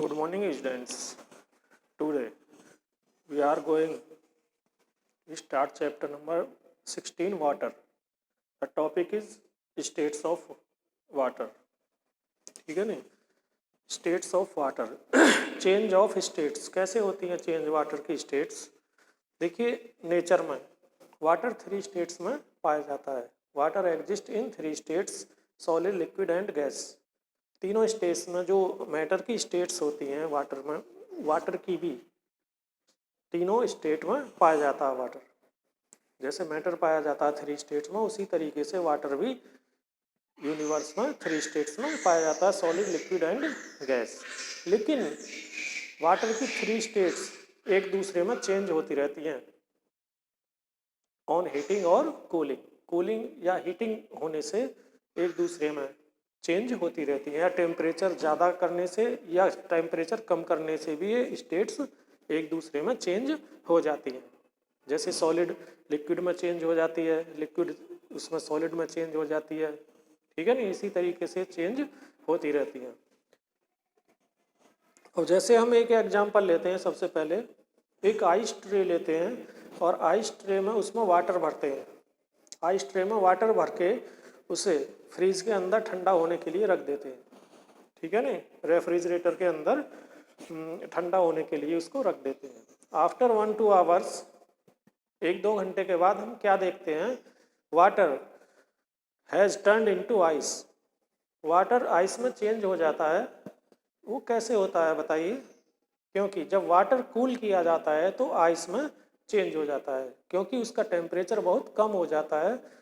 Good morning, students. Today we are going to start chapter number 16, water. The topic is states of water. ठीक है नहीं? States of water. Change of states. कैसे होती है change water की states? देखिए nature में water 3 states में पाया जाता है. Water exist in 3 states, solid, liquid and gas. तीनों स्टेट्स में जो मैटर की स्टेट्स होती हैं वाटर में, वाटर की भी तीनों स्टेट में पाया जाता है वाटर. जैसे मैटर पाया जाता है 3 स्टेट्स में, उसी तरीके से वाटर भी यूनिवर्स में 3 स्टेट्स में पाया जाता है, सॉलिड, लिक्विड एंड गैस. लेकिन वाटर की 3 स्टेट्स एक दूसरे में चेंज होती रहती हैं ऑन हीटिंग और कूलिंग. कूलिंग या हीटिंग होने से एक दूसरे में चेंज होती रहती है, या टेम्परेचर ज़्यादा करने से या टेम्परेचर कम करने से भी ये स्टेट्स एक दूसरे में चेंज हो जाती हैं. जैसे सॉलिड लिक्विड में चेंज हो जाती है, लिक्विड उसमें सॉलिड में चेंज हो जाती है. ठीक है ना, इसी तरीके से चेंज होती रहती हैं. और जैसे हम एक एग्जांपल लेते हैं, सबसे पहले एक आइस ट्रे लेते हैं और आइस ट्रे में उसमें वाटर भरते हैं. आइस ट्रे में वाटर भर के उसे फ्रीज के अंदर ठंडा होने के लिए रख देते हैं. ठीक है ना, रेफ्रिजरेटर के अंदर ठंडा होने के लिए उसको रख देते हैं. आफ्टर 1-2 आवर्स, 1-2 घंटे के बाद हम क्या देखते हैं, water has turned into ice. Water ice में चेंज हो जाता है. वो कैसे होता है बताइए? क्योंकि जब वाटर कूल किया जाता है तो आइस में चेंज हो जाता है, क्योंकि उसका टेम्परेचर बहुत कम हो जाता है.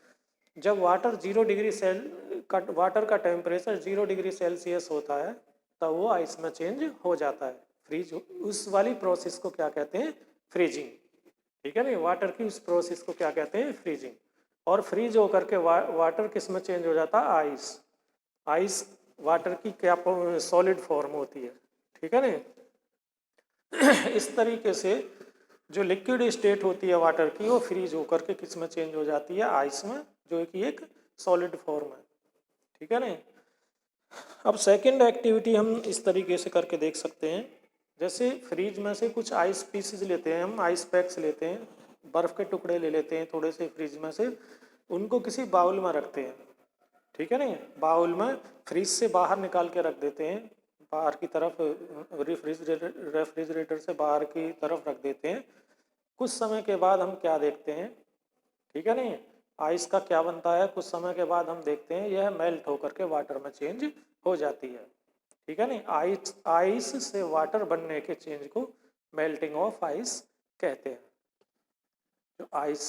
जब वाटर 0 डिग्री वाटर का टेम्परेचर 0 डिग्री सेल्सियस होता है तब वो आइस में चेंज हो जाता है. फ्रीज, उस वाली प्रोसेस को क्या कहते हैं? फ्रीजिंग. ठीक है ना, वाटर की उस प्रोसेस को क्या कहते हैं? फ्रीजिंग. और फ्रीज होकर के वाटर किस में चेंज हो जाता है? आइस. आइस वाटर की क्या सॉलिड फॉर्म होती है. ठीक है ना. इस तरीके से जो लिक्विड स्टेट होती है वाटर की, वो फ्रीज होकर के किस में चेंज हो जाती है? आइस में, जो कि एक सॉलिड फॉर्म है. ठीक है ना. अब सेकंड एक्टिविटी हम इस तरीके से करके देख सकते हैं. जैसे फ्रीज में से कुछ आइस पीसेस लेते हैं, हम आइस पैक्स लेते हैं, बर्फ़ के टुकड़े ले लेते हैं थोड़े से फ्रीज में से, उनको किसी बाउल में रखते हैं. ठीक है ना, बाउल में फ्रीज से बाहर निकाल के रख देते हैं, बाहर की तरफ रेफ्रिजरेटर से बाहर की तरफ रख देते हैं. कुछ समय के बाद हम क्या देखते हैं, ठीक है ना, आइस का क्या बनता है? कुछ समय के बाद हम देखते हैं यह मेल्ट होकर के वाटर में चेंज हो जाती है. ठीक है ना, आइस से वाटर बनने के चेंज को मेल्टिंग ऑफ आइस कहते हैं. जो ice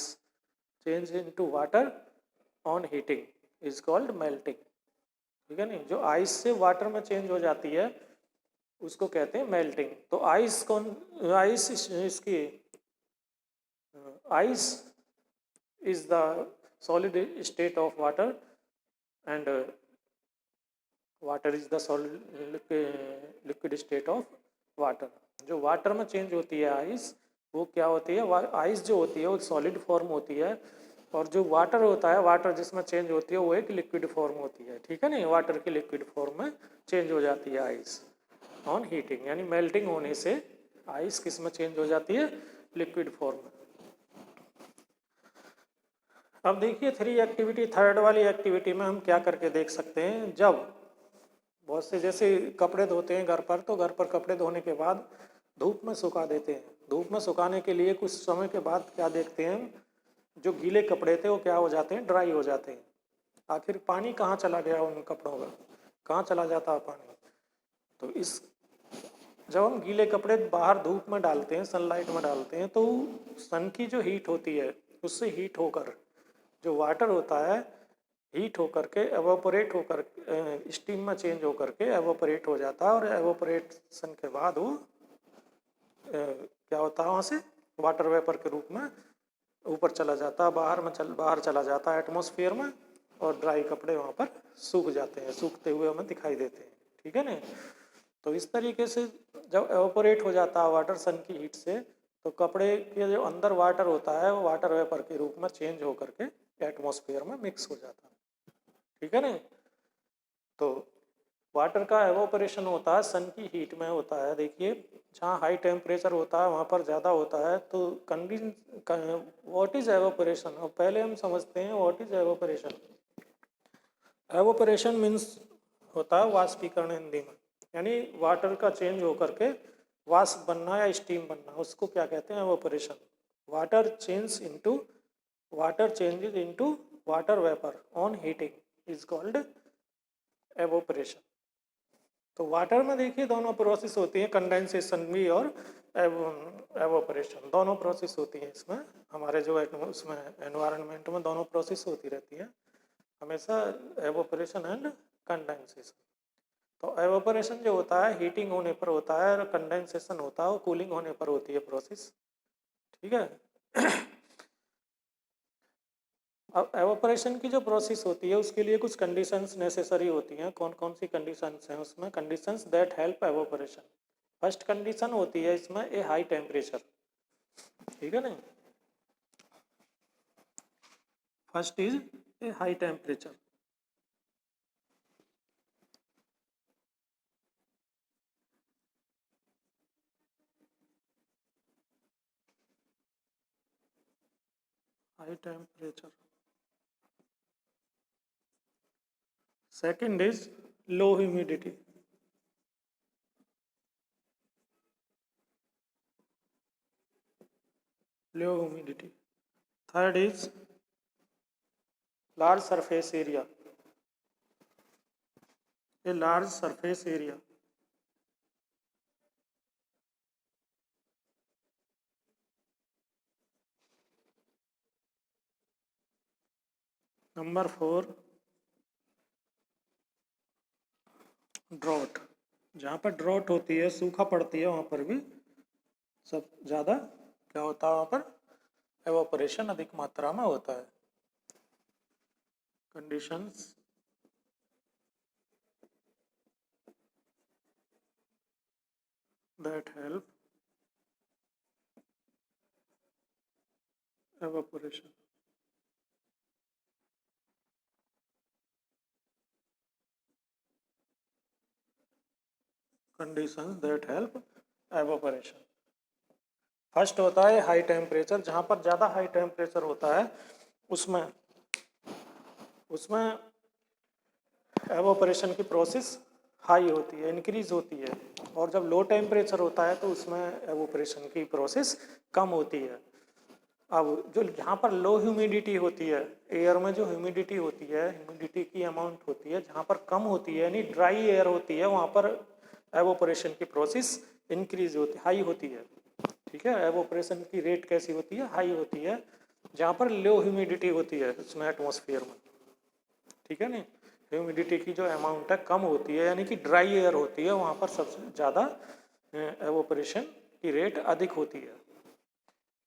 change into water on heating is called melting. ठीक है ना, जो आइस से वाटर में चेंज हो जाती है उसको कहते हैं मेल्टिंग. तो आइस इसकी ice is the solid state of water and water is the solid liquid state of water. जो वाटर में चेंज होती है आइस, वो क्या होती है? आइस जो होती है वो सॉलिड फॉर्म होती है, और जो वाटर होता है, वाटर जिसमें चेंज होती है वो एक लिक्विड फॉर्म होती है. ठीक है ना, वाटर की लिक्विड फॉर्म में चेंज हो जाती है आइस ऑन हीटिंग. यानी मेल्टिंग होने से आइस किस में चेंज हो जाती है? लिक्विड फॉर्म में. अब देखिए थर्ड वाली एक्टिविटी में हम क्या करके देख सकते हैं. जब बहुत से जैसे कपड़े धोते हैं घर पर, तो घर पर कपड़े धोने के बाद धूप में सुखा देते हैं. धूप में सुखाने के लिए कुछ समय के बाद क्या देखते हैं, जो गीले कपड़े थे वो क्या हो जाते हैं? ड्राई हो जाते हैं. आखिर पानी कहाँ चला गया उन कपड़ों का? कहाँ चला जाता है पानी? तो जब हम गीले कपड़े बाहर धूप में डालते हैं, सनलाइट में डालते हैं, तो सन की जो हीट होती है उससे हीट होकर जो वाटर होता है हीट होकर के एवोपरेट होकर स्टीम में चेंज होकर के एवोपरेट हो जाता है. और एवोपरेशन के बाद वो क्या होता है? वहाँ से वाटर वेपर के रूप में ऊपर चला जाता है, बाहर चला जाता है एटमॉस्फेयर में, और ड्राई कपड़े वहाँ पर सूख जाते हैं, सूखते हुए हमें दिखाई देते हैं. ठीक है ना. तो इस तरीके से जब एवोपरेट हो जाता है वाटर सन की हीट से, तो कपड़े के जो अंदर वाटर होता है वो वाटर वेपर के रूप में चेंज होकर के एटमॉस्फेयर में मिक्स हो जाता है. ठीक है ना. तो वाटर का एवोपरेशन होता है सन की हीट में होता है। देखिए जहाँ हाई टेम्परेचर होता है वहाँ पर ज़्यादा होता है। तो व्हाट इज एवोपरेशन, और पहले हम समझते हैं what is evaporation. Evaporation means होता है वाष्पीकरण हिंदी में, यानी वाटर का चेंज होकर के वाष्प बनना या स्टीम बनना, उसको क्या कहते हैं evaporation. Water changes into water vapour on heating is called evaporation. तो वाटर में देखिए दोनों प्रोसेस होती है, कंडेंसेशन भी और एवोपरेशन, दोनों प्रोसेस होती हैं इसमें। हमारे जो उसमें एनवायरनमेंट में दोनों प्रोसेस होती रहती है हमेशा, एवोपरेशन एंड कंडेंसेशन। तो एवोपरेशन जो होता है हीटिंग होने पर होता है, और कंडेंसेशन होता है वो कूलिंग होने पर होती है प्रोसेस। ठीक है। अब एवोपरेशन की जो प्रोसेस होती है उसके लिए कुछ कंडीशंस नेसेसरी होती हैं। कौन कौन सी कंडीशंस हैं उसमें? Conditions that help evaporation. First condition होती है इसमें ए हाई टेम्परेचर। ठीक है ना, first is a high temperature. High temperature. Second is low humidity. Low humidity. Third is large surface area. A large surface area. Number 4 drought. जहाँ पर drought होती है, सूखा पड़ती है, वहाँ पर भी सब ज़्यादा क्या होता है, वहाँ पर एवोपरेशन अधिक मात्रा में होता है। Conditions that help evaporation. Conditions that help evaporation. First होता है हाई टेम्परेचर। जहाँ पर ज़्यादा हाई टेम्परेचर होता है उसमें उसमें एवोपरेशन की प्रोसेस हाई होती है, इंक्रीज होती है। और जब लो टेम्परेचर होता है तो उसमें एवोपरेशन की प्रोसेस कम होती है। अब जो जहाँ पर लो ह्यूमिडिटी होती है, एयर में जो ह्यूमिडिटी होती है, ह्यूमिडिटी की अमाउंट होती है, जहाँ पर कम होती है यानी ड्राई एयर होती है, वहाँ पर एवोपरेशन की प्रोसेस इंक्रीज होती, हाई होती है। ठीक है, एवोपरेशन की रेट कैसी होती है? हाई होती है। जहाँ पर लो ह्यूमिडिटी होती है उसमें एटमॉस्फेयर में, ठीक है ना, ह्यूमिडिटी की जो अमाउंट है कम होती है, यानी कि ड्राई एयर होती है, वहाँ पर सबसे ज़्यादा एवोपरेशन की रेट अधिक होती है।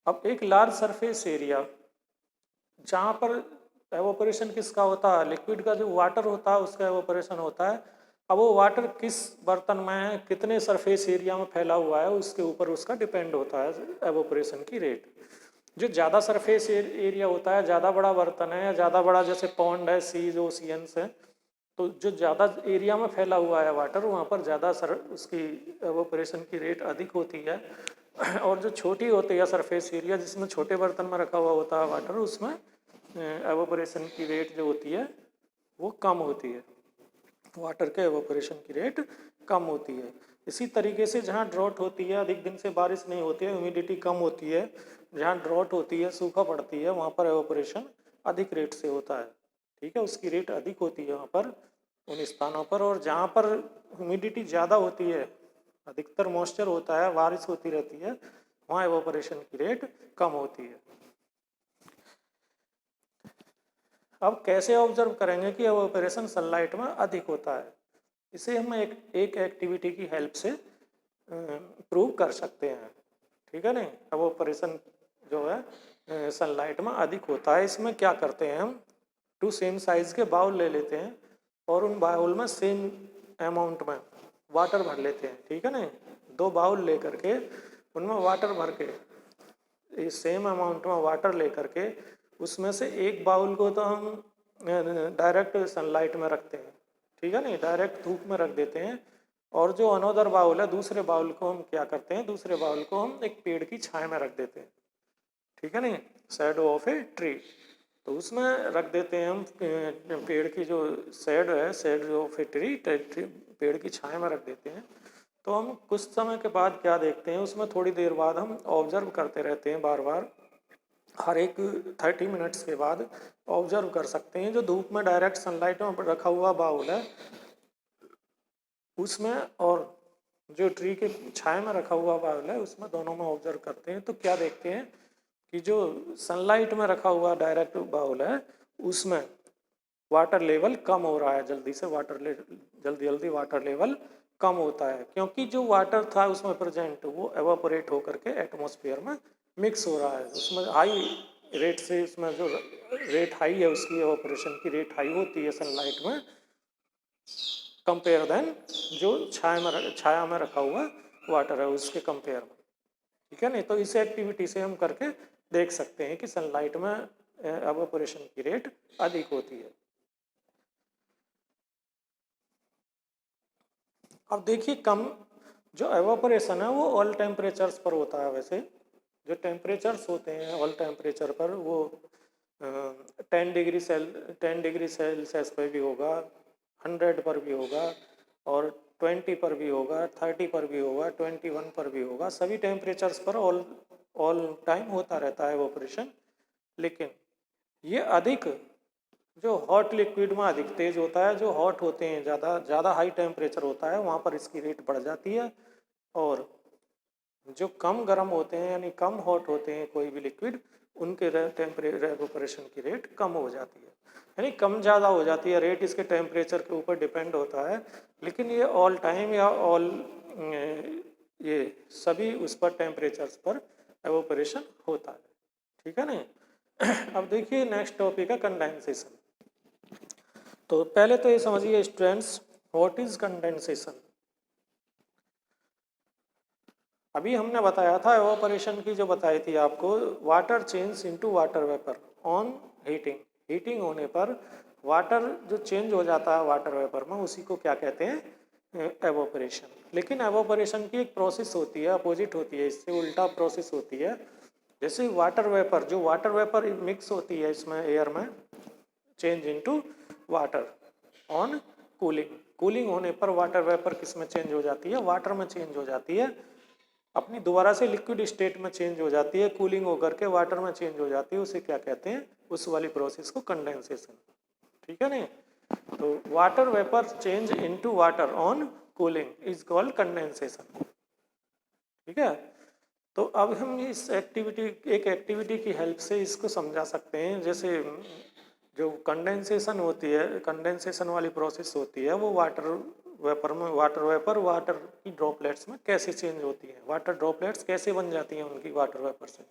अब एक लार्ज सरफेस एरिया, जहाँ पर एवोपरेशन किसका होता है? लिक्विड का जो वाटर होता है उसका एवोपरेशन होता है। अब वो वाटर किस बर्तन में है, कितने सरफेस एरिया में फैला हुआ है, उसके ऊपर उसका डिपेंड होता है एवोपरेशन की रेट। जो ज़्यादा सरफेस एरिया होता है, ज़्यादा बड़ा बर्तन है या ज़्यादा बड़ा जैसे पॉन्ड है, सीज, ओशियंस है, तो जो ज़्यादा एरिया में फैला हुआ है वाटर, वहाँ पर ज़्यादा उसकी एवोपरेशन की रेट अधिक होती है। और जो छोटी होती है सरफेस एरिया, जिसमें छोटे बर्तन में रखा हुआ होता है वाटर, उसमें एवोपरेशन की रेट जो होती है वो कम होती है। वाटर के एवोपरेशन की रेट कम होती है। इसी तरीके से जहाँ ड्रॉट होती है, अधिक दिन से बारिश नहीं होती है, ह्यूमिडिटी कम होती है, जहाँ ड्रॉट होती है, सूखा पड़ती है, वहाँ पर एवोपरेशन अधिक रेट से होता है। ठीक है, उसकी रेट अधिक होती है वहाँ पर, उन स्थानों पर। और जहाँ पर ह्यूमिडिटी ज़्यादा होती है, अधिकतर मॉइस्चर होता है, बारिश होती रहती है, वहाँ एवोपरेशन की रेट कम होती है। अब कैसे ऑब्जर्व करेंगे कि एवोपरेशन सनलाइट में अधिक होता है? इसे हम एक एक्टिविटी की हेल्प से प्रूव कर सकते हैं। ठीक है ना, एवोपरेशन जो है सनलाइट में अधिक होता है। इसमें क्या करते हैं, हम 2 सेम साइज के बाउल ले लेते हैं और उन बाउल में सेम अमाउंट में वाटर भर लेते हैं। ठीक है ना, 2 बाउल ले करके उनमें वाटर भर के, सेम अमाउंट में वाटर ले करके, उसमें से एक बाउल को तो हम डायरेक्ट सनलाइट में रखते हैं। ठीक है नहीं, डायरेक्ट धूप में रख देते हैं। और जो अनोदर बाउल है, दूसरे बाउल को हम क्या करते हैं, दूसरे बाउल को हम एक पेड़ की छाया में रख देते हैं, ठीक है नहीं, शैडो ऑफ ए ट्री। तो उसमें रख देते हैं हम पेड़ की जो शेड है, शेड ऑफ ए ट्री, पेड़ की छाया में रख देते हैं। तो हम कुछ समय के बाद क्या देखते हैं, उसमें थोड़ी देर बाद हम ऑब्जर्व करते रहते हैं, बार बार हर एक 30 मिनट्स के बाद ऑब्जर्व कर सकते हैं। जो धूप में डायरेक्ट सनलाइट में रखा हुआ बाउल है उसमें, और जो ट्री के छाया में रखा हुआ बाउल है उसमें, दोनों में ऑब्जर्व करते हैं तो क्या देखते हैं कि जो सनलाइट में रखा हुआ डायरेक्ट बाउल है उसमें वाटर लेवल कम हो रहा है, जल्दी से जल्दी जल्दी वाटर लेवल कम होता है, क्योंकि जो वाटर था उसमें प्रेजेंट वो एवापोरेट होकर के एटमॉस्फेयर में मिक्स हो रहा है। उसमें हाई रेट से, उसमें जो रेट हाई है उसकी, एवापोरेशन की रेट हाई होती है सनलाइट में, कंपेयर देन जो छाया में रखा हुआ वाटर है उसके कंपेयर में, ठीक है नहीं। तो इस एक्टिविटी से हम करके देख सकते हैं कि सनलाइट में एवापोरेशन की रेट अधिक होती है। अब देखिए, कम जो एवापोरेशन है वो ऑल टेम्परेचर्स पर होता है। वैसे जो टेम्परेचर्स होते हैं ऑल टेम्परेचर पर, वो 10 डिग्री सेल्सियस पर भी होगा, 100 पर भी होगा, और 20 पर भी होगा, 30 पर भी होगा, 21 पर भी होगा। सभी टेम्परेचर्स पर ऑल टाइम होता रहता है एवापोरेशन। लेकिन ये अधिक जो हॉट लिक्विड में अधिक तेज होता है, जो हॉट होते हैं, ज़्यादा हाई टेम्परेचर होता है वहाँ पर इसकी रेट बढ़ जाती है, और जो कम गर्म होते हैं यानी कम हॉट होते हैं कोई भी लिक्विड, उनके एवापोरेशन की रेट कम हो जाती है, यानी कम ज़्यादा हो जाती है। रेट इसके टेम्परेचर के ऊपर डिपेंड होता है, लेकिन ये ऑल टाइम या ऑल ये सभी उस पर टेम्परेचर्स पर एवापोरेशन होता है, ठीक है ना। अब देखिए नेक्स्ट टॉपिक है कंडेंसेशन। तो पहले तो ये समझिए स्टूडेंट्स, व्हाट इज कंडेंसेशन। अभी हमने बताया था एवापोरेशन की, जो बताई थी आपको, water change into water vapour on heating. Heating होने पर वाटर जो चेंज हो जाता है वाटर वेपर में, उसी को क्या कहते हैं, एवापोरेशन। लेकिन एवापोरेशन की एक प्रोसेस होती है, अपोजिट होती है, इससे उल्टा प्रोसेस होती है। जैसे वाटर वेपर, जो वाटर वेपर मिक्स होती है इसमें एयर में, change into water on cooling. Cooling होने पर वाटर वेपर किस में चेंज हो जाती है, वाटर में चेंज हो जाती है, अपनी दोबारा से लिक्विड स्टेट में चेंज हो जाती है, कूलिंग होकर के वाटर में चेंज हो जाती है। उसे क्या कहते हैं, उस वाली प्रोसेस को कंडेंसेशन, ठीक है नहीं। तो water vapour change into water on cooling is called condensation, ठीक है। तो अब हम इस एक एक्टिविटी की हेल्प से इसको समझा सकते हैं। जैसे जो कंडेंसेशन होती है, कंडेंसेशन वाली प्रोसेस होती है, वो वाटर वाटर की ड्रॉपलेट्स में कैसे चेंज होती है, वाटर ड्रॉपलेट्स कैसे बन जाती हैं उनकी वाटर वेपर से।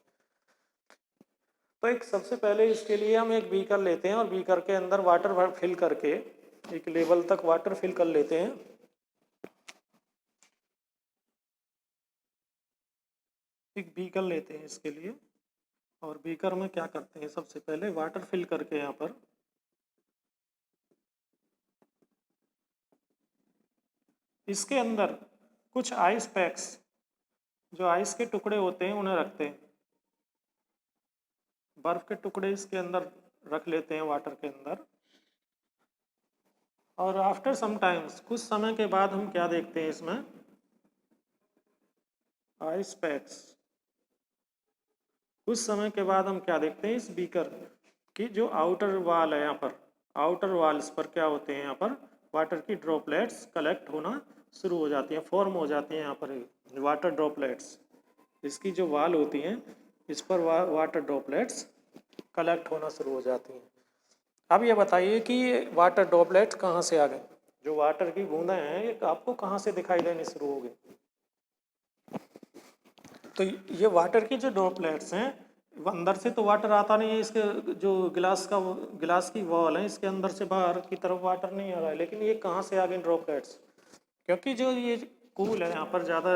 तो एक सबसे पहले इसके लिए हम एक बीकर लेते हैं और बीकर के अंदर वाटर फिल करके एक लेवल तक वाटर फिल कर लेते हैं। एक बीकर लेते हैं इसके लिए, और बीकर में क्या करते हैं, सबसे पहले वाटर फिल करके यहाँ पर इसके अंदर कुछ आइस पैक्स, जो आइस के टुकड़े होते हैं उन्हें रखते हैं। बर्फ के टुकड़े इसके अंदर रख लेते हैं वाटर के अंदर। और आफ्टर सम टाइम्स, कुछ समय के बाद हम क्या देखते हैं इसमें, आइस पैक्स, कुछ समय के बाद हम क्या देखते हैं, इस बीकर की जो आउटर वाल है, यहाँ पर आउटर वाल्स पर क्या होते हैं, यहाँ पर वाटर की ड्रॉपलेट्स कलेक्ट होना शुरू हो जाती हैं, फॉर्म हो जाती हैं यहाँ पर वाटर ड्रॉपलेट्स। इसकी जो वाल होती हैं इस पर वाटर ड्रॉपलेट्स कलेक्ट होना शुरू हो जाती हैं। अब ये बताइए कि ये वाटर ड्रॉपलेट्स कहाँ से आ गए, जो वाटर की बूंदें हैं ये आपको कहाँ से दिखाई देनी शुरू हो गई। तो ये वाटर की जो ड्रॉपलेट्स हैं, अंदर से तो वाटर आता नहीं है, इसके जो गिलास की वॉल है इसके अंदर से बाहर की तरफ वाटर नहीं आ रहा है, लेकिन ये कहाँ से आ गए ड्रॉपलेट्स, क्योंकि जो ये कूल है यहाँ पर ज़्यादा,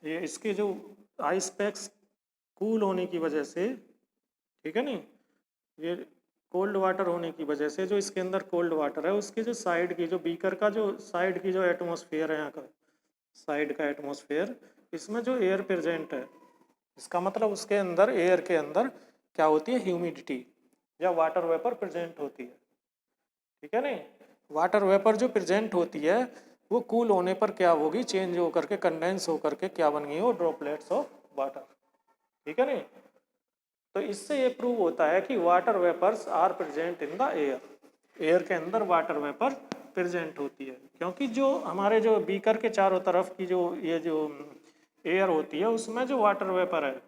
ये इसके जो आइस पैक्स कूल होने की वजह से, ठीक है नहीं, ये कोल्ड वाटर होने की वजह से जो इसके अंदर कोल्ड वाटर है उसके जो साइड की जो बीकर का जो साइड की जो एटमॉस्फेयर है यहाँ का साइड का एटमॉस्फेयर इसमें जो एयर प्रेजेंट है इसका मतलब उसके अंदर एयर के अंदर क्या होती है ह्यूमिडिटी या वाटर वेपर प्रेजेंट होती है। ठीक है नहीं, वाटर वेपर जो प्रेजेंट होती है वो कूल होने पर क्या होगी चेंज होकर के कंडेंस होकर के क्या बन गई हो ड्रॉपलेट्स ऑफ वाटर। ठीक है नहीं, तो इससे ये प्रूव होता है कि water vapours are present in the air. Air के अंदर वाटर वेपर प्रेजेंट होती है क्योंकि जो हमारे जो बीकर के चारों तरफ की जो ये जो एयर होती है उसमें जो वाटर वेपर है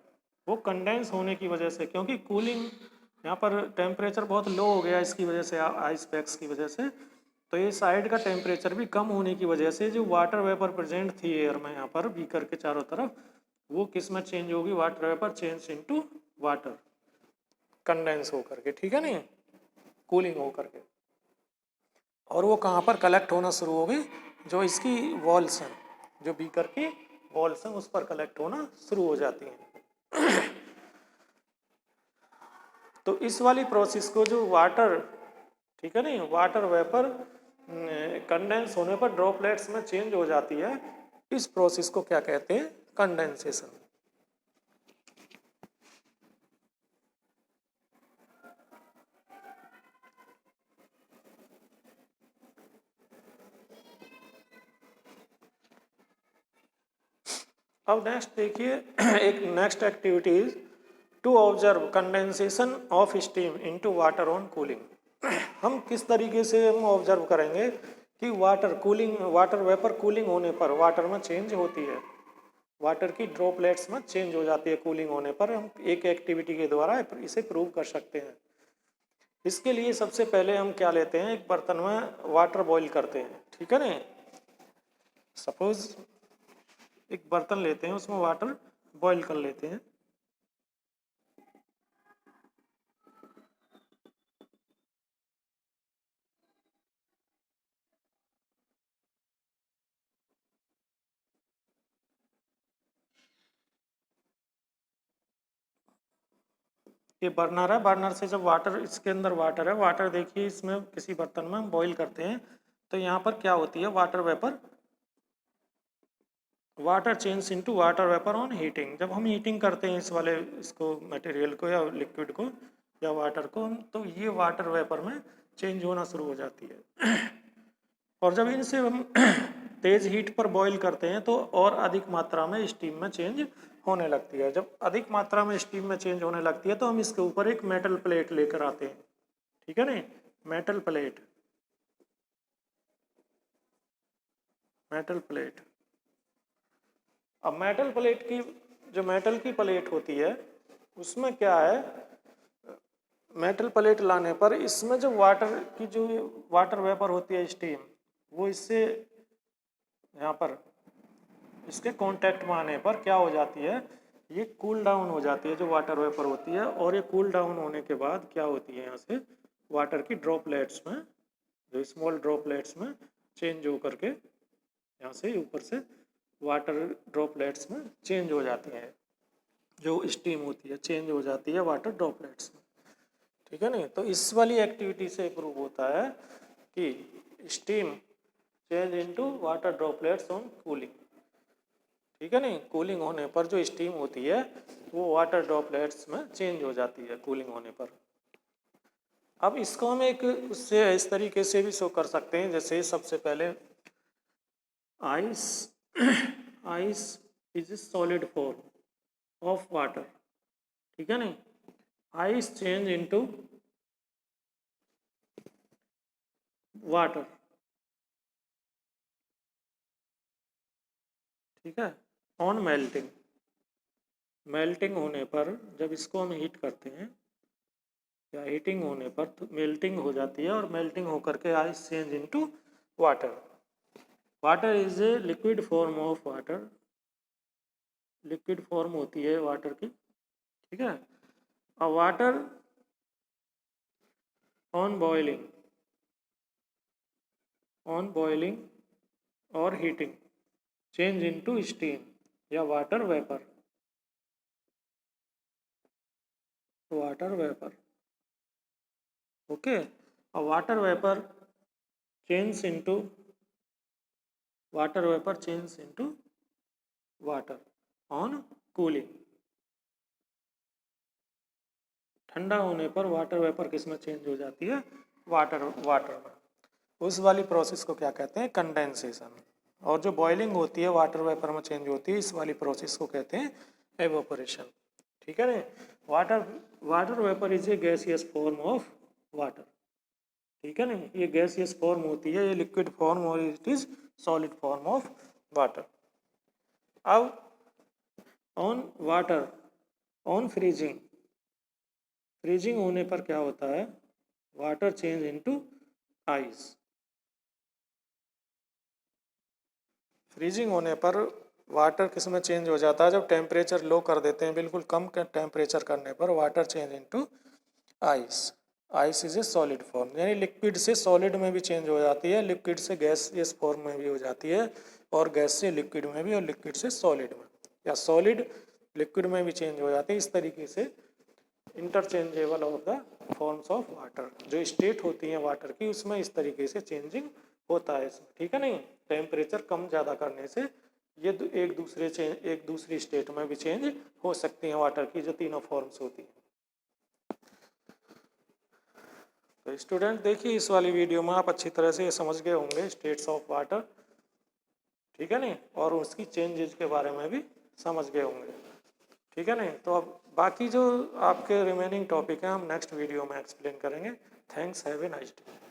वो कंडेंस होने की वजह से, क्योंकि कूलिंग यहाँ पर टेम्परेचर बहुत लो हो गया इसकी वजह से आइस पैक्स की वजह से, तो ये साइड का टेम्परेचर भी कम होने की वजह से जो वाटर वेपर प्रेजेंट थी एयर में यहाँ पर बीकर के चारों तरफ वो किस में चेंज होगी, water vapour change into water condense होकर के। ठीक है नहीं, कूलिंग होकर के, और वो कहाँ पर कलेक्ट होना शुरू होगी, जो इसकी वॉल्स हैं जो बीकर की वॉल्स हैं उस पर कलेक्ट होना शुरू हो जाती हैं। तो इस वाली प्रोसेस को जो वाटर, ठीक है नहीं, वाटर वेपर कंडेंस होने पर ड्रॉपलेट्स में चेंज हो जाती है, इस प्रोसेस को क्या कहते हैं, कंडेंसेशन। अब नेक्स्ट देखिए, एक next activity is to observe condensation of steam into water on cooling. हम किस तरीके से हम ऑब्जर्व करेंगे कि water cooling, water vapour cooling होने पर वाटर में चेंज होती है, वाटर की ड्रॉपलेट्स में चेंज हो जाती है कूलिंग होने पर। हम एक एक्टिविटी के द्वारा इसे प्रूव कर सकते हैं। इसके लिए सबसे पहले हम क्या लेते हैं, एक बर्तन में वाटर बॉईल करते हैं। ठीक है ना, सपोज एक बर्तन लेते हैं उसमें वाटर बॉईल कर लेते हैं। ये बर्नर है, बर्नर से जब वाटर, इसके अंदर वाटर है, वाटर देखिए इसमें किसी बर्तन में हम बॉईल करते हैं तो यहाँ पर क्या होती है, water vapour, water change into water vapour on heating. जब हम हीटिंग करते हैं इस वाले इसको मटेरियल को या लिक्विड को या वाटर को, तो ये वाटर वेपर में चेंज होना शुरू हो जाती है। और जब इनसे हम तेज हीट पर बॉईल करते हैं तो और अधिक मात्रा में स्टीम में चेंज होने लगती है। जब अधिक मात्रा में स्टीम में चेंज होने लगती है तो हम इसके ऊपर एक मेटल प्लेट लेकर आते हैं। ठीक है ना, मेटल प्लेट, मेटल प्लेट। अब मेटल प्लेट की, जो मेटल की प्लेट होती है उसमें क्या है, मेटल प्लेट लाने पर इसमें जो वाटर की जो वाटर वेपर होती है स्टीम, वो इससे यहाँ पर इसके कांटेक्ट में आने पर क्या हो जाती है, ये कूल डाउन हो जाती है जो वाटर वेपर होती है। और ये कूल डाउन होने के बाद क्या होती है, यहाँ से वाटर की ड्रॉपलेट्स में, जो स्मॉल ड्रॉपलेट्स में चेंज हो करके यहाँ से ऊपर से वाटर ड्रॉपलेट्स में चेंज हो जाती है, जो स्टीम होती है चेंज हो जाती है वाटर ड्रॉपलेट्स में। ठीक है नहीं, तो इस वाली एक्टिविटी से प्रूव होता है कि steam change into water droplets on cooling. ठीक है नहीं, कूलिंग होने पर जो स्टीम होती है वो वाटर ड्रॉपलेट्स में चेंज हो जाती है कूलिंग होने पर। अब इसको हम एक उससे इस तरीके से भी शो कर सकते हैं, जैसे सबसे पहले ice, ice is solid form of water. ठीक है नहीं, आइस चेंज इनटू वाटर। ठीक है, ऑन मेल्टिंग, मेल्टिंग होने पर जब इसको हम हीट करते हैं या हीटिंग होने पर तो मेल्टिंग हो जाती है, और मेल्टिंग होकर के ice change into water. Water is a liquid form of water, liquid form होती है वाटर की। ठीक है, water on boiling, on boiling और हीटिंग चेंज इनटू स्टीम या water vapour, water vapour. Okay. और water vapour change into water on cooling. ठंडा होने पर वाटर वेपर किस में चेंज हो जाती है? वाटर में। उस वाली प्रोसेस को क्या कहते हैं? कंडेंसेशन। और जो बॉइलिंग होती है वाटर वेपर में चेंज होती है, इस वाली प्रोसेस को कहते हैं एवोपरेशन। ठीक है ना? Water vapour is a gaseous form of water. ठीक है ना? ये गैसियस फॉर्म होती है, ये लिक्विड फॉर्म और it is solid form of water. अब ऑन वाटर ऑन फ्रीजिंग होने पर क्या होता है? Water change into ice. Freezing होने पर वाटर किस में चेंज हो जाता है? जब टेम्परेचर लो कर देते हैं, बिल्कुल कम टेम्परेचर करने पर water change into ice. Ice is a solid form, यानी लिक्विड से सॉलिड में भी चेंज हो जाती है, लिक्विड से गैसियस फॉर्म में भी हो जाती है, और गैस से लिक्विड में भी, और लिक्विड से सॉलिड में, या सॉलिड लिक्विड में भी चेंज हो जाती है। इस तरीके से interchangeable of the forms of water, जो स्टेट होती है वाटर की, उसमें इस तरीके से चेंजिंग होता है इसमें। ठीक है नहीं? टेम्परेचर कम ज़्यादा करने से ये एक दूसरी स्टेट में भी चेंज हो सकती हैं वाटर की, जो तीनों फॉर्म्स होती हैं। तो स्टूडेंट देखिए, इस वाली वीडियो में आप अच्छी तरह से ये समझ गए होंगे स्टेट्स ऑफ वाटर। ठीक है नहीं? और उसकी चेंजेस के बारे में भी समझ गए होंगे। ठीक है नहीं? तो अब बाकी जो आपके रिमेनिंग टॉपिक हैं हम नेक्स्ट वीडियो में एक्सप्लेन करेंगे। Thanks, have a nice day.